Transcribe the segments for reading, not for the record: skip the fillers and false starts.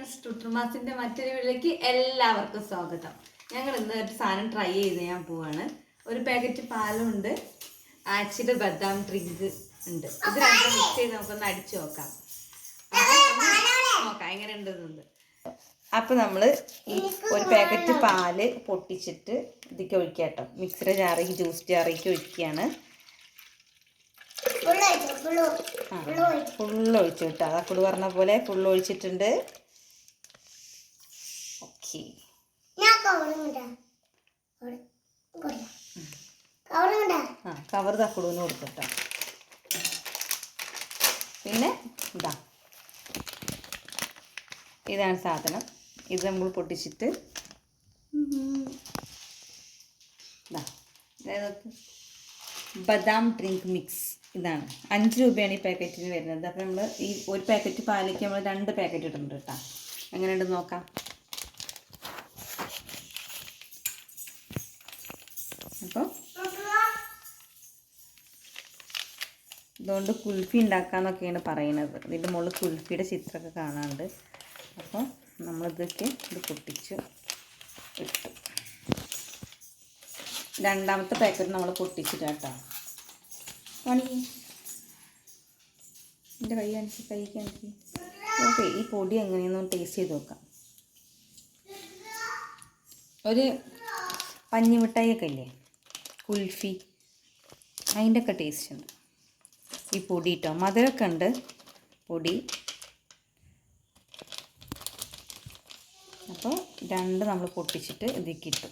Friends, ടുട്ടുമാസിന്റെ മറ്റൊരു വീഡിയോയിലേക്ക് എല്ലാവർക്കും സ്വാഗതം. ഞങ്ങൾ ഇന്ന് ഒരു സാധനം ട്രൈ ചെയ്ത് ഞാൻ പോവാണ്. ഒരു പാക്കറ്റ് പാലുണ്ട്, ആച്ചിയുടെ ബദാം ഡ്രിങ്ക് ഉണ്ട്. ഇത് രണ്ടും മിക്സ് ചെയ്ത് നമുക്കൊന്ന് അടിച്ചു നോക്കാം. എങ്ങനെ ഉണ്ടെന്നുണ്ട്. അപ്പം നമ്മൾ ഈ ഒരു പാക്കറ്റ് പാല് പൊട്ടിച്ചിട്ട് ഇതിലേക്ക് ഒഴിക്കുക കേട്ടോ. മിക്സിയുടെ ജാറിലേക്ക് ജ്യൂസ് ജാറിലേക്ക് ഒഴിക്കുകയാണ്. ഫുള്ള് ഒഴിച്ചു കേട്ടോ. അതാക്കുട് പറഞ്ഞ പോലെ ഫുള്ള് ഒഴിച്ചിട്ടുണ്ട്. ഓക്കെ, കവർ തക്കുടുന്ന് കൊടുക്കട്ടോ. പിന്നെ ഇതാണ് സാധനം. ഇത് നമ്മൾ പൊട്ടിച്ചിട്ട് ബദാം ഡ്രിങ്ക് മിക്സ് ഇതാണ്. 5 രൂപയാണ് ഈ പാക്കറ്റിന് വരുന്നത്. അപ്പോൾ നമ്മൾ ഈ ഒരു പാക്കറ്റ് പാലിലേക്ക് നമ്മൾ 2 പാക്കറ്റ് ഇടുന്നുണ്ട് കേട്ടോ. എങ്ങനെയുണ്ടെന്ന് നോക്കാം. അപ്പോൾ ഇതുകൊണ്ട് കുൽഫി ഉണ്ടാക്കാമെന്നൊക്കെയാണ് പറയുന്നത്. ഇതിൻ്റെ മുകളിൽ കുൽഫിയുടെ ചിത്രമൊക്കെ കാണാനുണ്ട്. അപ്പോൾ നമ്മളിതൊക്കെ ഇത് പൊട്ടിച്ച് ഇട്ടു. രണ്ടാമത്തെ പാക്കറ്റ് നമ്മൾ പൊട്ടിച്ചിട്ട് കേട്ടോ. എൻ്റെ കൈ കാണിച്ച്. ഓക്കെ, ഈ പൊടി എങ്ങനെയൊന്നും ടേസ്റ്റ് ചെയ്ത് നോക്കാം. ഒരു പഞ്ഞിമിഠായിയൊക്കെ ഇല്ലേ, കുൽഫി, അതിൻ്റെ ഒക്കെ ടേസ്റ്റ് ഉണ്ട് ഈ പൊടി കേട്ടോ. മധുരമൊക്കെ ഉണ്ട് പൊടി. അപ്പോൾ 2 നമ്മൾ പൊട്ടിച്ചിട്ട് ഇതിലേക്ക് ഇട്ടു.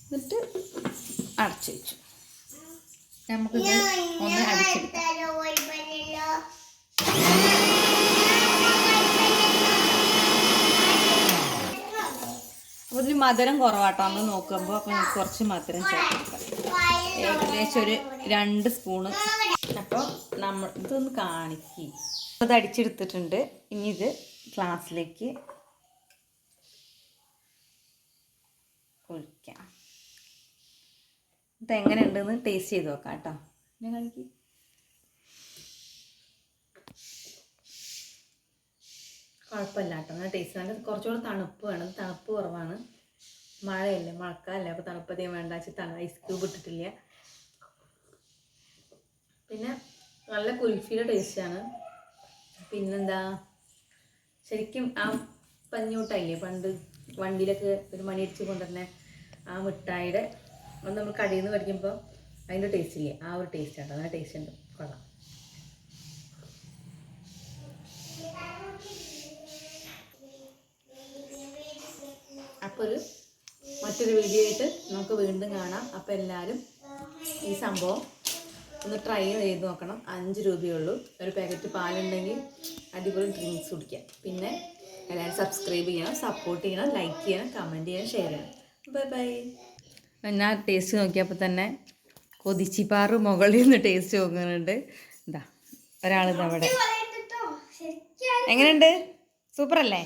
എന്നിട്ട് അടച്ചു വെച്ചു. നമുക്കിത് ഒന്ന് അടിച്ചെടുക്കാം. ഒരു മധുരം കുറവാട്ടോ നമ്മൾ നോക്കുമ്പോൾ. അപ്പോൾ നമുക്ക് കുറച്ച് മധുരം ചേർത്തെടുക്കാം. ഏകദേശം ഒരു 2 സ്പൂണ്. അപ്പോൾ നമ്മൾ ഇതൊന്ന് കാണിക്കുക. അത് അടിച്ചെടുത്തിട്ടുണ്ട്. ഇനി ഇത് ഗ്ലാസ്സിലേക്ക് ഒഴിക്കാം. ഇത് എങ്ങനെ ഉണ്ടെന്ന് ടേസ്റ്റ് ചെയ്ത് നോക്കാം കേട്ടോ. ഞാൻ കാണിക്ക്. കുഴപ്പമില്ല കേട്ടോ, നല്ല ടേസ്റ്റ്. നല്ല കുറച്ചുകൂടെ തണുപ്പ് വേണം. തണുപ്പ് കുറവാണ്. മഴയല്ലേ, മഴക്കാലല്ലേ. അപ്പോൾ തണുപ്പധികം വേണ്ട വെച്ച് ഐസ് ക്യൂബ് ഇട്ടിട്ടില്ല. പിന്നെ നല്ല കുൽഫിയുടെ ടേസ്റ്റാണ്. പിന്നെന്താ, ശരിക്കും ആ പഞ്ഞിമിഠായില്ലേ പണ്ട് വണ്ടിയിലൊക്കെ ഒരു മണിയടിച്ച് കൊണ്ടുവരുന്ന ആ മിഠായിയുടെ ഒന്ന് നമ്മൾ കടയിൽ നിന്ന് മേടിക്കുമ്പോൾ അതിൻ്റെ ടേസ്റ്റ് ഇല്ലേ, ആ ഒരു ടേസ്റ്റ് ആണ്. അങ്ങനെ ടേസ്റ്റ് ഉണ്ട്, കൊള്ളാം. അപ്പോൾ മറ്റൊരു വീഡിയോ ആയിട്ട് നമുക്ക് വീണ്ടും കാണാം. അപ്പോൾ എല്ലാവരും ഈ സംഭവം ഒന്ന് ട്രൈ ചെയ്ത് നോക്കണം. 5 രൂപയുള്ളൂ. ഒരു പാക്കറ്റ് പാലുണ്ടെങ്കിൽ അടിപൊളി ഡ്രിങ്ക്സ് കുടിക്കാം. പിന്നെ എല്ലാവരും സബ്സ്ക്രൈബ് ചെയ്യണം, സപ്പോർട്ട് ചെയ്യണം, ലൈക്ക് ചെയ്യണം, കമൻറ്റ് ചെയ്യണം, ഷെയർ ചെയ്യണം. Bye bye. ഞാൻ ടേസ്റ്റ് നോക്കിയപ്പോൾ തന്നെ കൊതിച്ചിപ്പാറ് മുകളിൽ നിന്ന് ടേസ്റ്റ് നോക്കുന്നുണ്ട്. ഒരാളിതവിടെ. എങ്ങനെയുണ്ട്? സൂപ്പറല്ലേ?